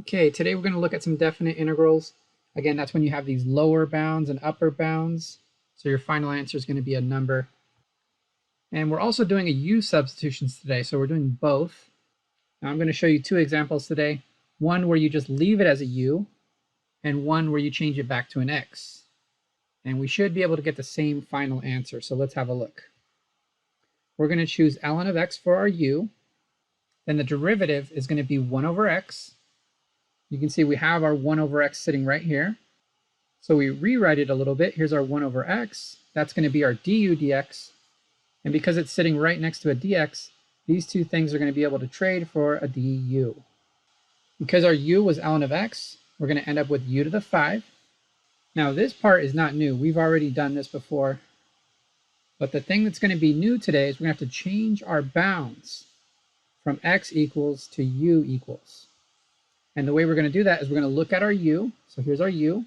Okay, today we're going to look at some definite integrals. Again, that's when you have these lower bounds and upper bounds. So your final answer is going to be a number. And we're also doing a u substitutions today, so we're doing both. Now I'm going to show you two examples today. One where you just leave it as a u, and one where you change it back to an x. And we should be able to get the same final answer, so let's have a look. We're going to choose ln of x for our u. Then the derivative is going to be 1 over x. You can see we have our 1 over x sitting right here. So we rewrite it a little bit. Here's our 1 over x. That's going to be our du dx. And because it's sitting right next to a dx, these two things are going to be able to trade for a du. Because our u was ln of x, we're going to end up with u to the 5. Now this part is not new. We've already done this before. But the thing that's going to be new today is we're going to have to change our bounds from x equals to u equals. And the way we're going to do that is we're going to look at our u. So here's our u.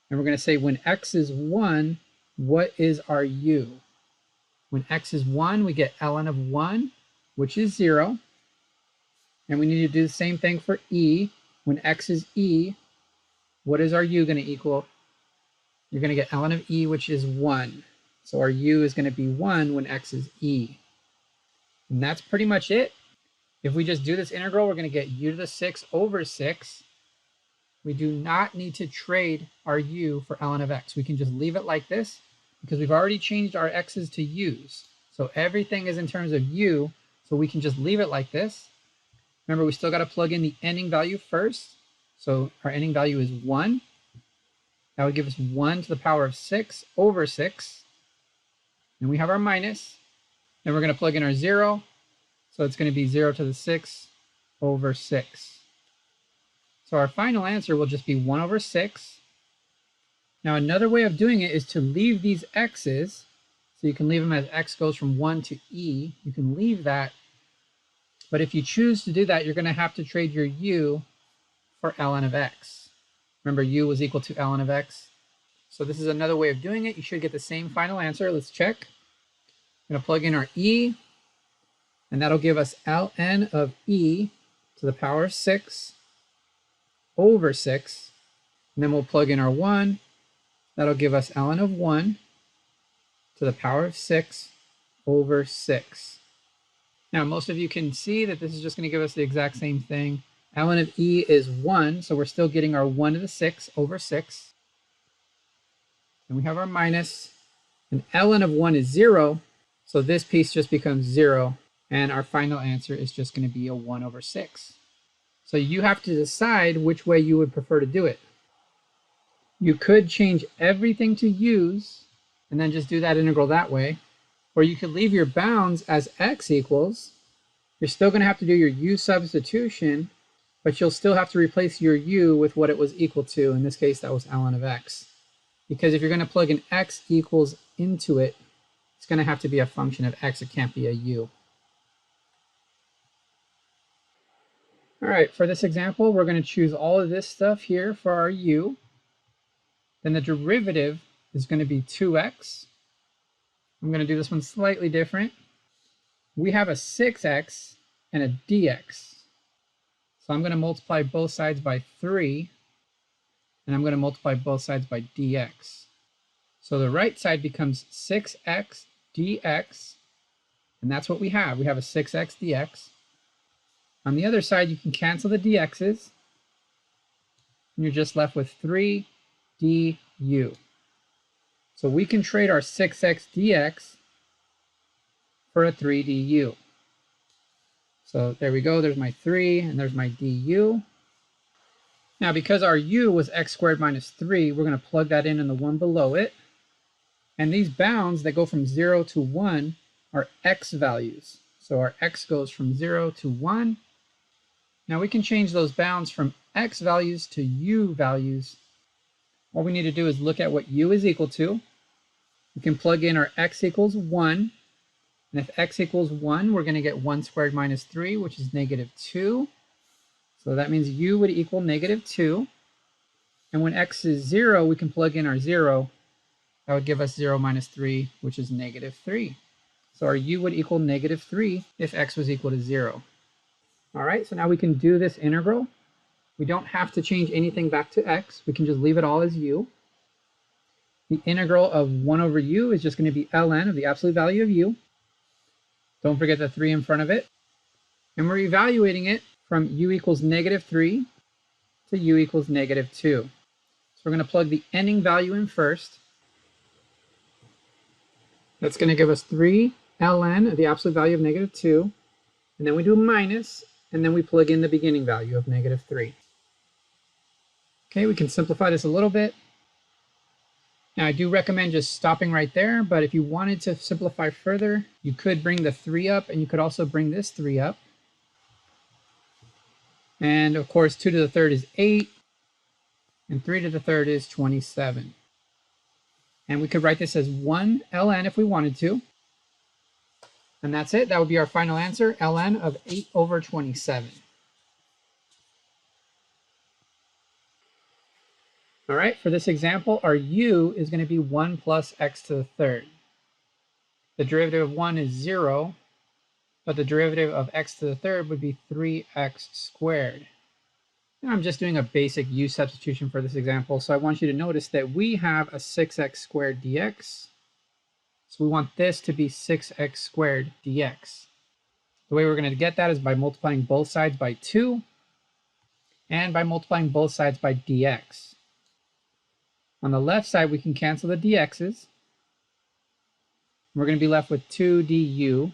And we're going to say when x is 1, what is our u? When x is 1, we get ln of 1, which is 0. And we need to do the same thing for e. When x is e, what is our u going to equal? You're going to get ln of e, which is 1. So our u is going to be 1 when x is e. And that's pretty much it. If we just do this integral, we're going to get u to the 6 over 6. We do not need to trade our u for ln of x. We can just leave it like this because we've already changed our x's to u's. So everything is in terms of u, so we can just leave it like this. Remember, we still got to plug in the ending value first. So our ending value is 1. That would give us 1 to the power of 6 over 6. And we have our minus. Then we're going to plug in our 0. So it's going to be 0 to the 6 over 6. So our final answer will just be 1 over 6. Now another way of doing it is to leave these x's. So you can leave them as x goes from 1 to e. You can leave that. But if you choose to do that, you're going to have to trade your u for ln of x. Remember, u was equal to ln of x. So this is another way of doing it. You should get the same final answer. Let's check. I'm going to plug in our e. And that'll give us ln of e to the power of 6 over 6. And then we'll plug in our 1. That'll give us ln of 1 to the power of 6 over 6. Now, most of you can see that this is just going to give us the exact same thing. Ln of e is 1, so we're still getting our 1 to the 6 over 6. And we have our minus. And ln of 1 is 0, so this piece just becomes 0. And our final answer is just going to be a 1 over 6. So you have to decide which way you would prefer to do it. You could change everything to u's and then just do that integral that way. Or you could leave your bounds as x equals. You're still going to have to do your u substitution, but you'll still have to replace your u with what it was equal to. In this case, that was ln of x. Because if you're going to plug in x equals into it, it's going to have to be a function of x. It can't be a u. All right, for this example, we're going to choose all of this stuff here for our u. Then the derivative is going to be 2x. I'm going to do this one slightly different. We have a 6x and a dx. So I'm going to multiply both sides by 3, and I'm going to multiply both sides by dx. So the right side becomes 6x dx, and that's what we have. We have a 6x dx. On the other side, you can cancel the dx's, and you're just left with 3 du. So we can trade our 6x dx for a 3 du. So there we go. There's my 3, and there's my du. Now, because our u was x squared minus 3, we're going to plug that in the one below it. And these bounds that go from 0 to 1 are x values. So our x goes from 0 to 1. Now we can change those bounds from x values to u values. All we need to do is look at what u is equal to. We can plug in our x equals 1. And if x equals 1, we're going to get 1 squared minus 3, which is negative 2. So that means u would equal negative 2. And when x is 0, we can plug in our 0. That would give us 0 minus 3, which is negative 3. So our u would equal negative 3 if x was equal to 0. All right, so now we can do this integral. We don't have to change anything back to x. We can just leave it all as u. The integral of 1 over u is just going to be ln of the absolute value of u. Don't forget the 3 in front of it. And we're evaluating it from u equals -3 to u equals -2. So we're going to plug the ending value in first. That's going to give us 3 ln of the absolute value of -2. And then we do minus, and then we plug in the beginning value of -3. Okay, we can simplify this a little bit. Now, I do recommend just stopping right there, but if you wanted to simplify further, you could bring the 3 up, and you could also bring this 3 up. And of course, 2 to the third is 8, and 3 to the third is 27. And we could write this as 1 ln if we wanted to. And that's it. That would be our final answer, ln of 8 over 27. All right, for this example, our u is going to be 1 plus x to the third. The derivative of 1 is 0, but the derivative of x to the third would be 3x squared. Now I'm just doing a basic u substitution for this example, so I want you to notice that we have a 6x squared dx. So we want this to be 6x squared dx. The way we're going to get that is by multiplying both sides by 2 and by multiplying both sides by dx. On the left side, we can cancel the dx's. We're going to be left with 2 du.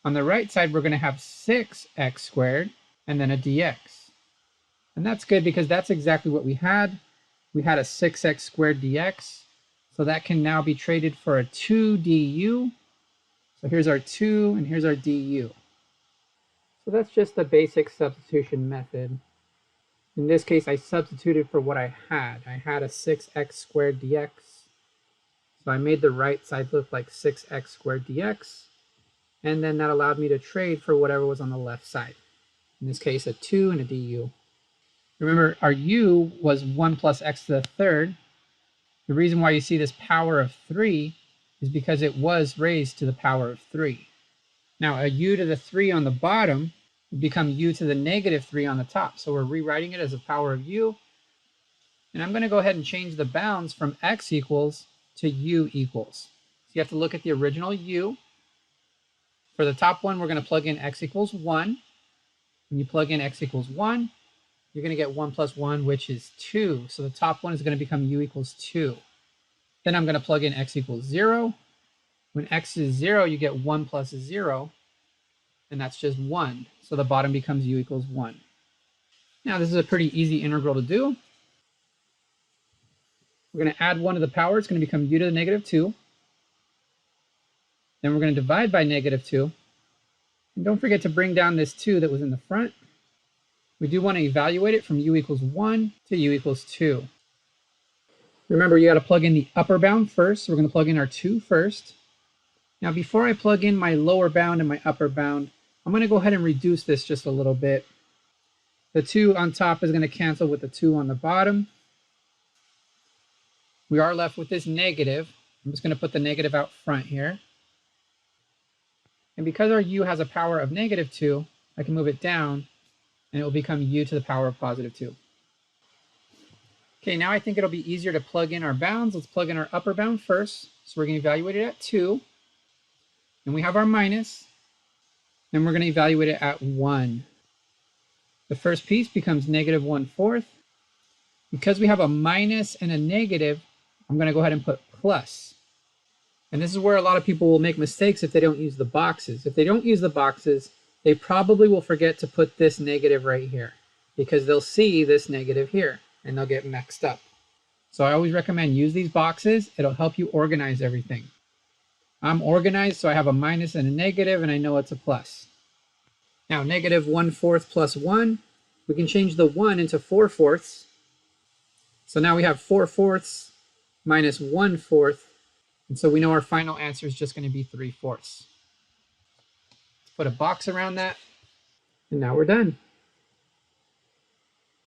On the right side, we're going to have 6x squared and then a dx. And that's good because that's exactly what we had. We had a 6x squared dx. So that can now be traded for a 2 du. So here's our 2 and here's our du. So that's just the basic substitution method. In this case, I substituted for what I had. I had a 6x squared dx. So I made the right side look like 6x squared dx. And then that allowed me to trade for whatever was on the left side. In this case, a 2 and a du. Remember, our u was 1 plus x to the third. The reason why you see this power of 3 is because it was raised to the power of 3. Now, a u to the 3 on the bottom would become u to the -3 on the top. So we're rewriting it as a power of u. And I'm going to go ahead and change the bounds from x equals to u equals. So you have to look at the original u. For the top one, we're going to plug in x equals 1. When you plug in x equals 1, you're going to get 1 plus 1, which is 2. So the top one is going to become u equals 2. Then I'm going to plug in x equals 0. When x is 0, you get 1 plus 0, and that's just 1. So the bottom becomes u equals 1. Now, this is a pretty easy integral to do. We're going to add 1 to the power. It's going to become u to the -2. Then we're going to divide by -2. And don't forget to bring down this 2 that was in the front. We do want to evaluate it from u equals 1 to u equals 2. Remember, you got to plug in the upper bound first. So we're going to plug in our 2 first. Now, before I plug in my lower bound and my upper bound, I'm going to go ahead and reduce this just a little bit. The 2 on top is going to cancel with the 2 on the bottom. We are left with this negative. I'm just going to put the negative out front here. And because our u has a power of -2, I can move it down, and it will become u to the power of +2. Okay, now I think it'll be easier to plug in our bounds. Let's plug in our upper bound first. So we're going to evaluate it at 2. And we have our minus. Then we're going to evaluate it at 1. The first piece becomes -1/4. Because we have a minus and a negative, I'm going to go ahead and put plus. And this is where a lot of people will make mistakes if they don't use the boxes. If they don't use the boxes, they probably will forget to put this negative right here, because they'll see this negative here and they'll get mixed up. So I always recommend use these boxes. It'll help you organize everything. I'm organized, so I have a minus and a negative, and I know it's a plus. Now, -1/4 plus 1, we can change the 1 into 4/4. So now we have 4/4 minus 1/4. And so we know our final answer is just going to be 3/4. Let's put a box around that. And now we're done.